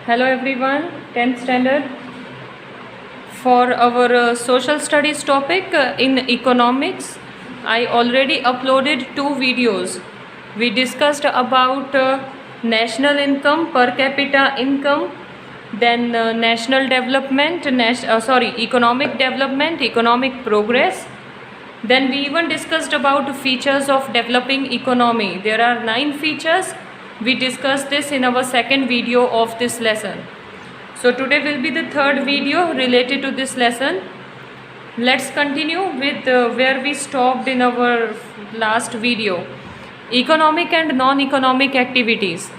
Hello everyone, 10th standard. For our social studies topic in economics, I already uploaded 2 videos. We discussed about national income, per capita income, then national development, economic development, economic progress. Then we even discussed about features of developing economy. There are 9 features. We discussed this in our second video of this lesson. So today will be the third video related to this lesson. Let's continue with where we stopped in our last video. Economic and non-economic activities.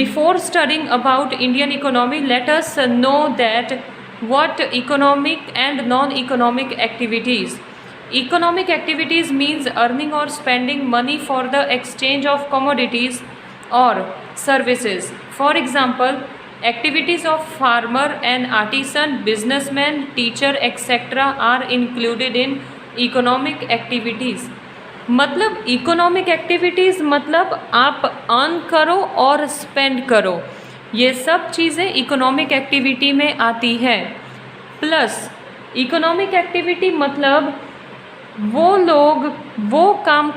Before studying about Indian economy, let us know that what economic and non-economic activities. Economic activities means earning or spending money for the exchange of commodities or services. For example, activities of farmer and artisan, businessman, teacher, etc. are included in economic activities. मतलब economic activities मतलब आप earn करो और spend करो, ये सब चीज़ें economic activity में आती है। प्लस इकोनॉमिक एक्टिविटी मतलब वो काम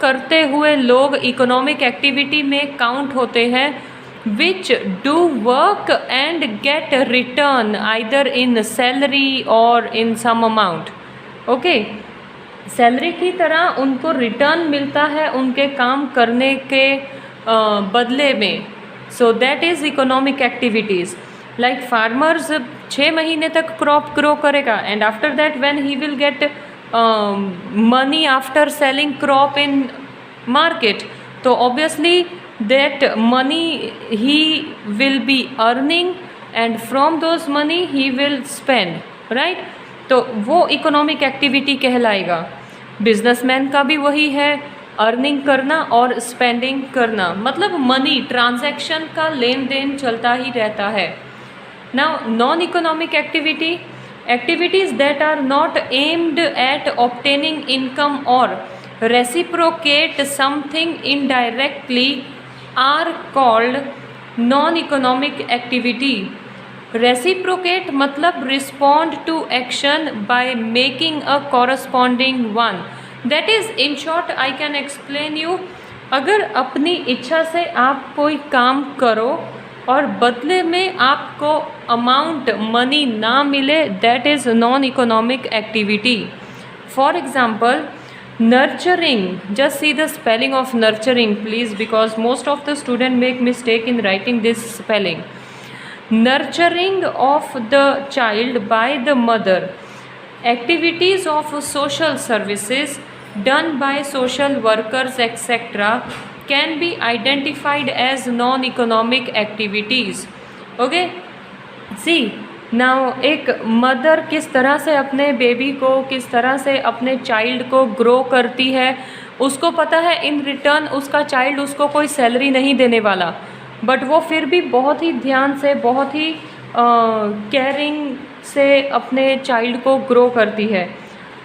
करते हुए लोग इकोनॉमिक एक्टिविटी में काउंट होते हैं, which do work and get return either in salary or in some amount. Okay, salary की तरह उनको रिटर्न मिलता है उनके काम करने के बदले में। So that is economic activities. Like farmers 6 महीने तक क्रॉप ग्रो करेगा and after that when he will get money after selling crop in market, तो obviously that money he will be earning and from those money he will spend, right. तो वो economic activity कहलाएगा। Businessman का भी वही है, earning करना और स्पेंडिंग करना, मतलब मनी ट्रांजैक्शन का लेन देन चलता ही रहता है। Now non economic activities that are not aimed at obtaining income or reciprocate something indirectly are called non-economic activity. Reciprocate मतलब respond to action by making a corresponding one. That is, in short, I can explain you, अगर अपनी इच्छा से आप कोई काम करो और बदले में आपको अमाउंट मनी ना मिले, that is non economic activity. For example nurturing, just see the spelling of nurturing please, because most of the student make mistake in writing this spelling. Nurturing of the child by the mother, activities of social services done by social workers etc. can be identified as non-economic activities. Okay, see now एक mother किस तरह से अपने baby को, किस तरह से अपने चाइल्ड को ग्रो करती है, उसको पता है इन रिटर्न उसका चाइल्ड उसको कोई सैलरी नहीं देने वाला, बट वो फिर भी बहुत ही ध्यान से, बहुत ही केयरिंग से अपने चाइल्ड को ग्रो करती है।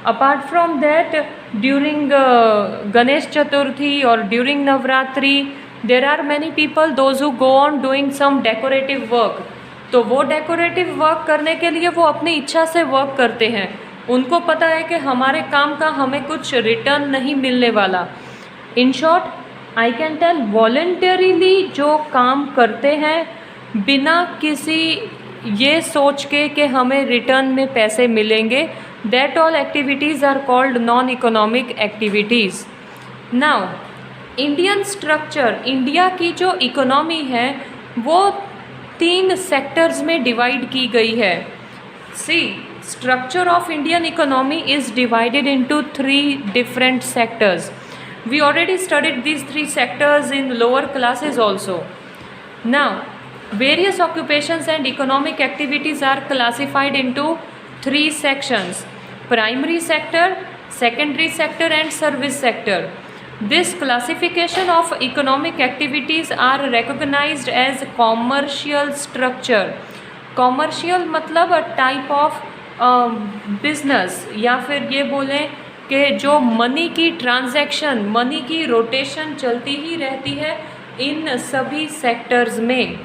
Apart from that, during Ganesh Chaturthi और during Navratri there are many people those who go on doing some decorative work. तो वो डेकोरेटिव वर्क करने के लिए वो अपनी इच्छा से वर्क करते हैं, उनको पता है कि हमारे काम का हमें कुछ रिटर्न नहीं मिलने वाला। In short I can tell voluntarily जो काम करते हैं बिना किसी ये सोच के कि हमें रिटर्न में पैसे मिलेंगे, that all activities are called non economic activities. Now Indian structure, India की जो इकोनॉमी है वो 3 सेक्टर्स में डिवाइड की गई है। See, structure of Indian economy is divided into 3 different sectors. We already studied these 3 sectors in lower classes also. Now, various occupations and economic activities are classified into 3 sections: primary sector, secondary sector and service sector. This classification of economic activities are recognized as commercial structure. Commercial मतलब a type of business, या फिर ये बोलें कि जो money की transaction, money की rotation चलती ही रहती है, इन सभी सेक्टर्स में।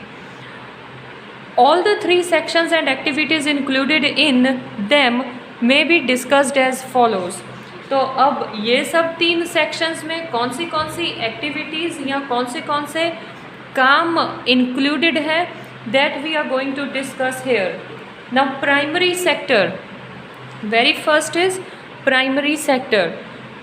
All the three sections and activities included in them may be discussed as follows. तो अब ये सब 3 सेक्शंस में कौन सी एक्टिविटीज़ या कौन से काम इंक्लूडेड है, that we are going to discuss here. Now primary sector, very first is primary sector.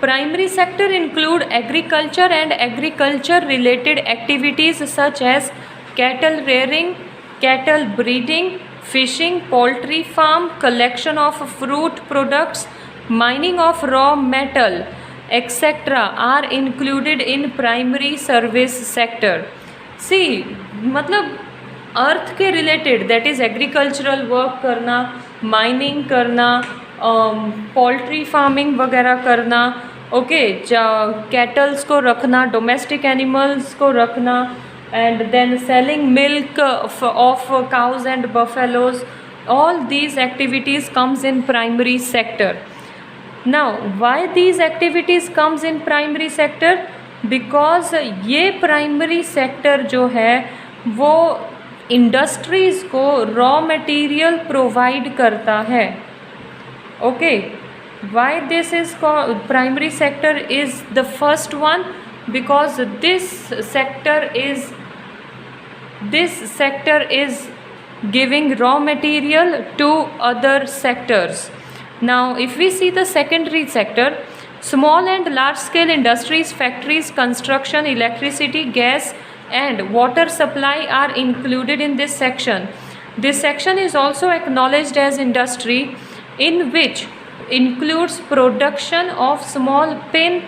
Primary sector include agriculture and agriculture related activities such as cattle rearing, cattle breeding, fishing, poultry farm, collection of fruit products, mining of raw metal, etc. are included in primary service sector. See, मतलब अर्थ के related, that is agricultural work करना, mining करना, poultry farming वगैरह करना, okay, kettles को रखना, domestic animals को रखना, and then selling milk of cows and buffaloes. All these activities comes in primary sector. Now why these activities comes in primary sector? Because ये primary sector जो है वो इंडस्ट्रीज़ को raw material provide करता है. Okay, why this is called primary sector is the first one? Because this sector is giving raw material to other sectors. Now if we see the secondary sector, small and large scale industries, factories, construction, electricity, gas and water supply are included in this section. This section is also acknowledged as industry, in which includes production of small pin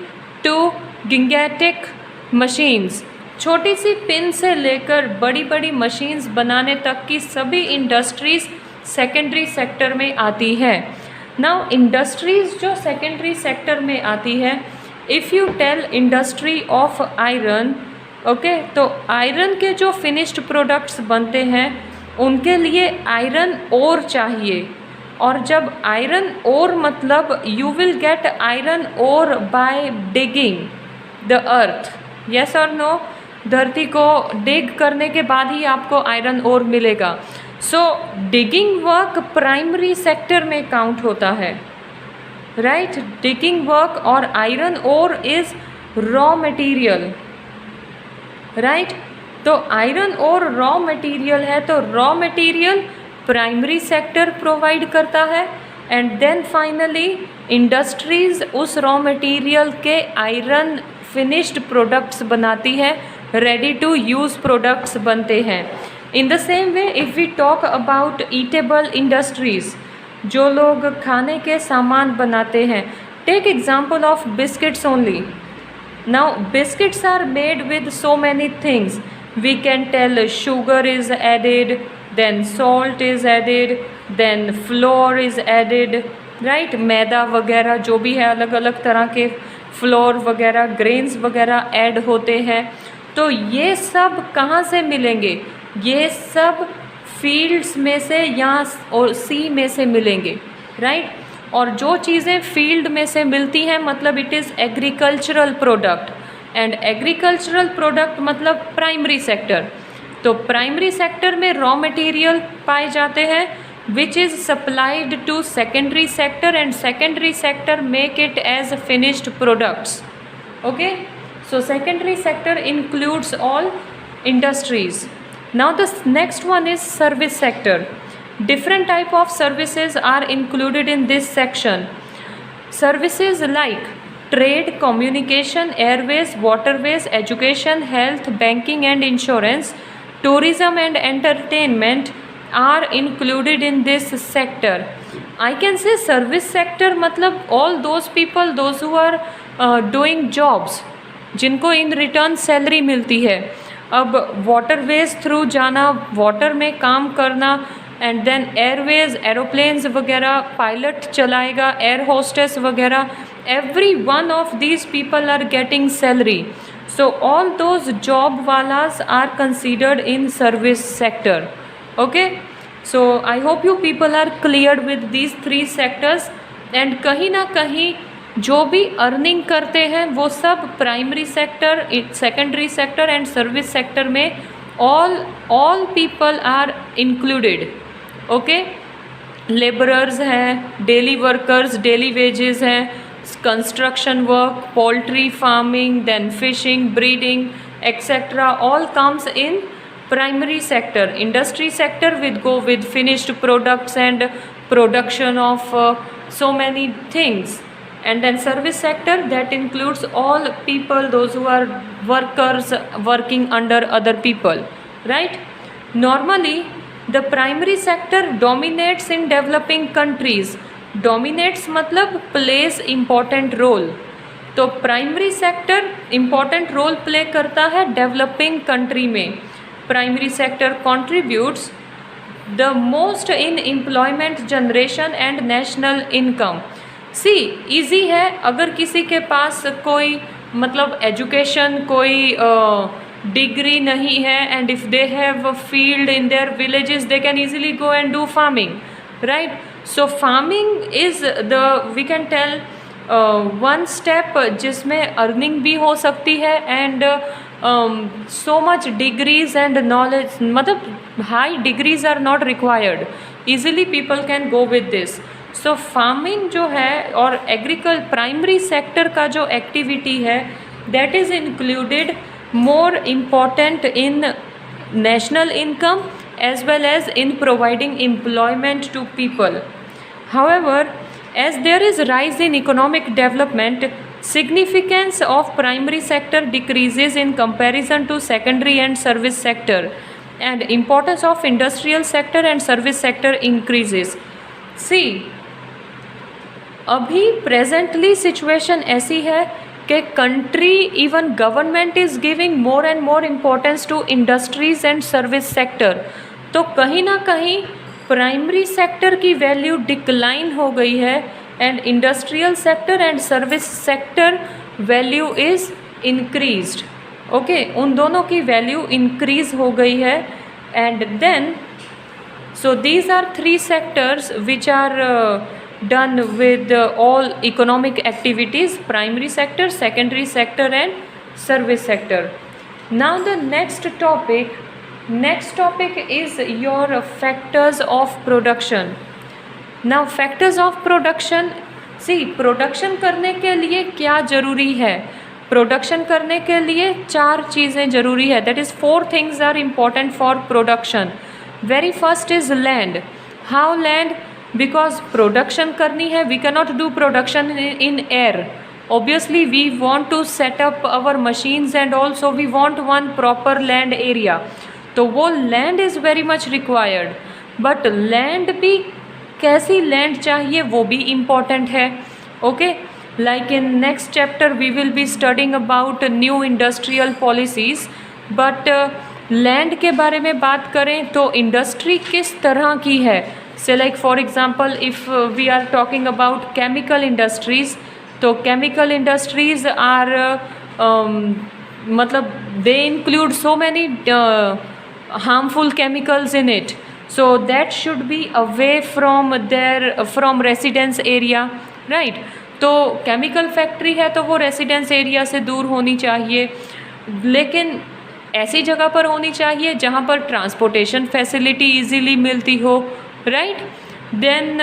to gigantic machines. छोटी C pin से लेकर बड़ी बड़ी machines बनाने तक की सभी industries secondary sector में आती है. नाउ इंडस्ट्रीज़ जो सेकेंडरी सेक्टर में आती है, if you tell industry of iron, okay, तो आयरन के जो फिनिश्ड प्रोडक्ट्स बनते हैं उनके लिए आयरन ओर चाहिए. और जब आयरन ओर मतलब you will get iron ore by digging the earth, yes or no? धरती को डिग करने के बाद ही आपको आयरन ओर मिलेगा. So digging work primary sector में काउंट होता है, राइट? डिगिंग वर्क और iron ore is raw material, right? तो आयरन ओर रॉ मटेरियल है, तो raw material primary sector provide करता है. एंड देन फाइनली इंडस्ट्रीज़ उस रॉ मटेरियल के आयरन फिनिश्ड प्रोडक्ट्स बनाती है, रेडी टू यूज़ प्रोडक्ट्स बनते हैं. In the same way if we talk about eatable industries, जो लोग खाने के सामान बनाते हैं, take example of biscuits only. Now biscuits are made with so many things. We can tell sugar is added, then salt is added, then flour is added, right? मैदा वगैरह जो भी है, अलग अलग तरह के फ्लोर वगैरह, ग्रेन्स वगैरह ऐड होते हैं. तो ये सब कहाँ से मिलेंगे? ये सब फील्ड्स में से या और सी में से मिलेंगे, राइट? और जो चीज़ें फील्ड में से मिलती हैं मतलब it is agricultural product, and agricultural product मतलब प्राइमरी सेक्टर. तो प्राइमरी सेक्टर में रॉ मटेरियल पाए जाते हैं which is supplied to secondary sector, and secondary sector make it as finished products. Okay, so secondary sector includes all industries. Now the next one is service sector. Different type of services are included in this section. Services like trade, communication, airways, waterways, education, health, banking and insurance, tourism and entertainment are included in this sector. I can say service sector मतलब all those people, those who are doing jobs, जिनको in return salary मिलती है. अब waterways through जाना, water में काम करना, and then Airways, aeroplanes वगैरह, पायलट चलाएगा, एयर होस्टेस वगैरह, every one of these people are getting salary. So all those job walas are considered in service sector. Okay, so I hope you people are cleared with these 3 sectors. and कहीं ना कहीं जो भी earning करते हैं वो सब primary sector, secondary sector and service sector में all people are included. Okay, labourers हैं, डेली वर्कर्स, डेली वेजेस हैं, construction work, poultry farming, then fishing, breeding etcetera, all comes in primary sector. Industry sector will go with finished products and production of so many things, and then service sector, that includes all people, those who are workers working under other people, right? Normally the primary sector dominates in developing countries. Dominates मतलब plays important role. तो primary sector important role play करता है developing country में। Primary sector contributes the most in employment generation and national income. See easy है, अगर किसी के पास कोई मतलब एजुकेशन, कोई डिग्री नहीं है, and if they have field in their villages they can easily go and do farming, right? So farming is the we can tell one step जिसमें अर्निंग भी हो सकती है and so much degrees and knowledge, मतलब high degrees are not required, easily people can go with this. So farming जो है और primary sector का जो एक्टिविटी है that is included more important in national income as well as in providing employment to people. However, as there is rise in economic development, significance of primary sector decreases in comparison to secondary and service sector, and importance of industrial sector and service sector increases. See, अभी presently situation ऐसी है कि country even government is giving more and more importance to industries and service sector. तो कहीं ना कहीं primary sector की value decline हो गई है and industrial sector and service sector value is increased. Okay, उन दोनों की वैल्यू इंक्रीज हो गई है। And then so these are three sectors which are done with all economic activities: primary sector, secondary sector and service sector. Now the next topic is your factors of production. Now factors of production, see, production करने के लिए क्या ज़रूरी है? Production करने के लिए 4 चीज़ें ज़रूरी है, that is 4 things are important for production. Very first is land. How land? Because production करनी है, we cannot do production in air. Obviously we want to set up our machines and also we want one proper land area. तो वो land is very much required. But land भी कैसी land चाहिए वो भी important है. Okay? Like in next chapter we will be studying about new industrial policies. But land के बारे में बात करें तो इंडस्ट्री किस तरह की है? Say like for example if we are talking about chemical industries, तो केमिकल इंडस्ट्रीज़ आर मतलब they include so many harmful chemicals in it, so that should be away from residence area, right? तो chemical factory है तो वो residence area से दूर होनी चाहिए, लेकिन ऐसी जगह पर होनी चाहिए जहाँ पर ट्रांसपोर्टेशन फैसिलिटी इजीली मिलती हो, right? Then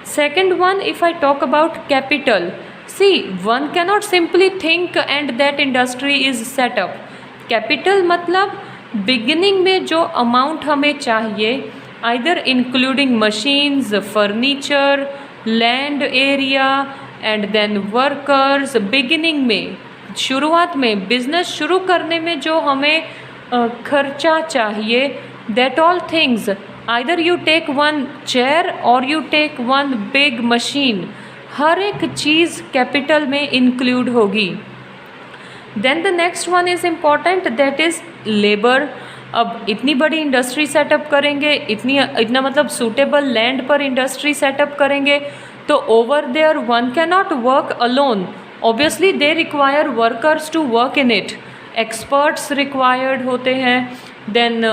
second one, if I talk about capital, see one cannot simply think and that industry is setup. Capital मतलब बिगिनिंग में जो अमाउंट हमें चाहिए, either including machines, furniture, land area and then workers. Beginning में, शुरुआत में, business शुरू करने में जो हमें खर्चा चाहिए, that all things, either you take one chair और you take one big machine, हर एक चीज़ कैपिटल में इंक्लूड होगी। Then the next one is important, that is labour. अब इतनी बड़ी इंडस्ट्री सेटअप करेंगे, इतना मतलब सूटेबल लैंड पर इंडस्ट्री सेटअप करेंगे, तो over there one can not work alone. Obviously they require workers to work in it. Experts required होते हैं, then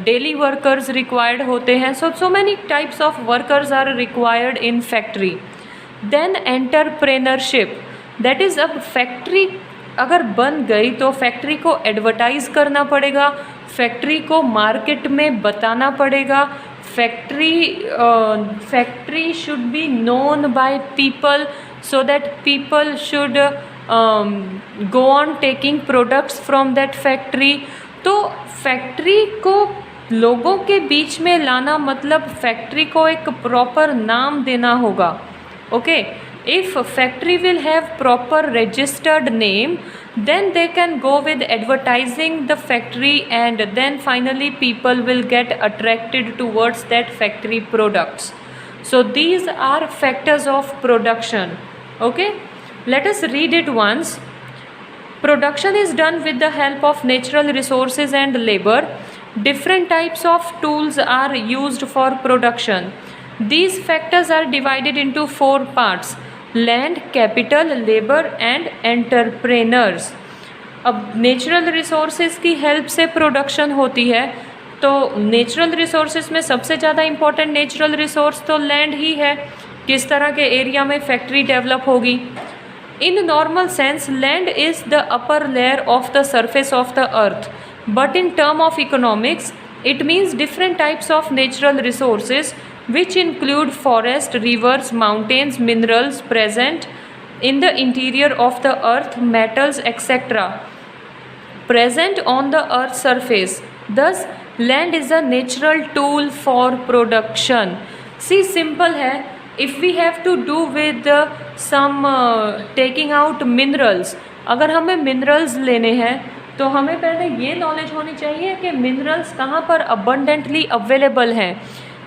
daily workers required होते हैं. So many types of workers are required in factory. Then entrepreneurship, that is अब factory अगर बन गई तो factory को एडवर्टाइज़ करना पड़ेगा, फैक्ट्री को मार्केट में बताना पड़ेगा, factory should be known by people so that people should go on taking products from that factory. तो फैक्ट्री को लोगों के बीच में लाना मतलब फैक्ट्री को एक प्रॉपर नाम देना होगा। Okay, if factory will have proper registered name, then they can go with advertising the factory, and then finally people will get attracted towards that factory products. So these are factors of production. Okay, let us read it once. Production is done with the help of natural resources and labor. Different types of tools are used for production. These factors are divided into 4 parts: land, capital, labour and entrepreneurs. अब natural resources की help से production होती है, तो natural resources में सबसे ज़्यादा important natural resource तो लैंड ही है। किस तरह के एरिया में फैक्ट्री डेवलप होगी? In normal sense land is the upper layer of the surface of the earth, but in term of economics it means different types of natural resources which include forest, rivers, mountains, minerals present in the interior of the earth, metals, etc. present on the earth's surface. Thus, land is a natural tool for production. See, simple है. If we have to do with some taking out minerals, अगर हमें minerals लेने हैं तो हमें पहले ये knowledge होनी चाहिए कि मिनरल्स कहाँ पर अबंडेंटली अवेलेबल हैं।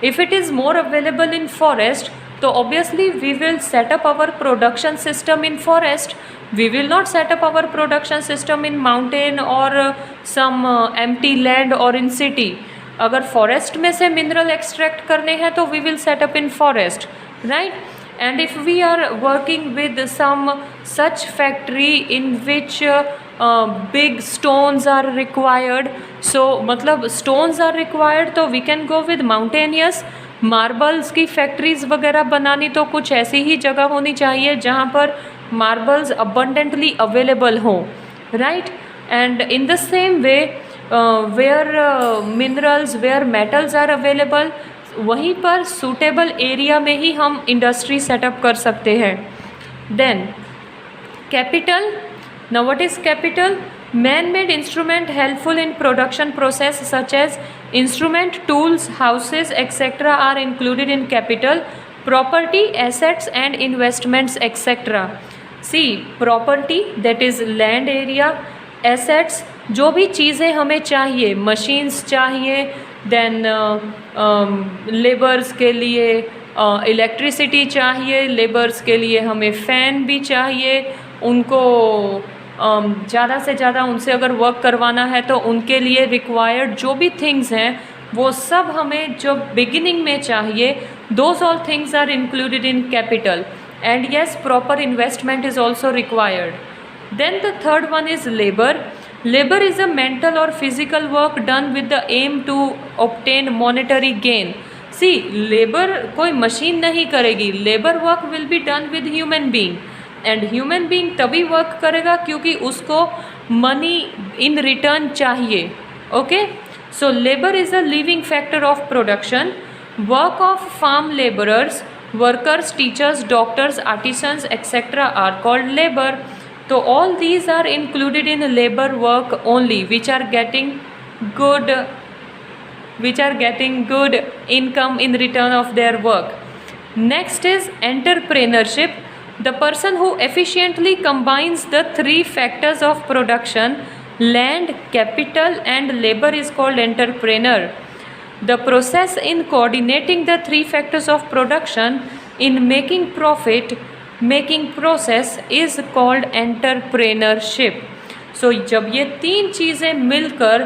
If it is more available in forest तो obviously we will set up our production system in forest, we will not set up our production system in mountain और some empty land और इन city. अगर forest में से mineral extract करने हैं तो we will set up in forest, right? And if we are working with some such factory in which big stones are required, so मतलब stones are required तो we can go with mountainous. Marbles की factories वगैरह बनानी तो कुछ ऐसी ही जगह होनी चाहिए जहाँ पर मार्बल्स अबंडेंटली अवेलेबल हों, right? And in the same way where minerals, where metals are available, वहीं पर सूटेबल एरिया में ही हम इंडस्ट्री सेटअप कर सकते हैं। Then capital. Now what is capital? Man made instrument helpful in production process such as instrument, tools, houses etcetera are included in capital. Property, assets and investments etcetera. See, property that is land area, assets जो भी चीज़ें हमें चाहिए, machines चाहिए, then labours के लिए electricity चाहिए, labours के लिए हमें फ़ैन भी चाहिए, उनको ज़्यादा से ज़्यादा उनसे अगर वर्क करवाना है तो उनके लिए रिक्वायर्ड जो भी थिंग्स हैं वो सब हमें जो बिगिनिंग में चाहिए, those all things are included in capital. And yes, proper investment is also required. Then the third one is labor. Labor is a mental or physical work done with the aim to obtain monetary gain. See, labor कोई machine नहीं करेगी, labor work will be done with human being, and human being तभी work करेगा क्योंकि उसको money in return चाहिए। Okay? So labor is a living factor of production. Work of farm laborers, workers, teachers, doctors, artisans, etc. are called labor. So all these are included in labor work only, which are getting good income in return of their work. Next is entrepreneurship. The person who efficiently combines the 3 factors of production, land, capital and labor, is called entrepreneur. The process in coordinating the 3 factors of production in making profit making process is called entrepreneurship. So जब ये 3 चीज़ें मिलकर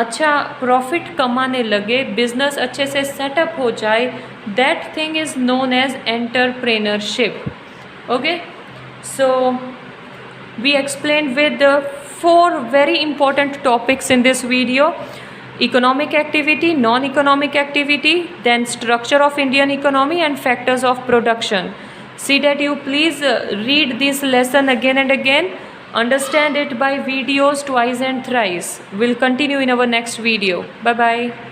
अच्छा profit कमाने लगे, business अच्छे से setup हो जाए, that thing is known as entrepreneurship. Okay, so we explain with 4 very important topics in this video: economic activity, non-economic activity, then structure of Indian economy and factors of production. See that you please read this lesson again and again. Understand it by videos twice and thrice. We'll continue in our next video. Bye bye.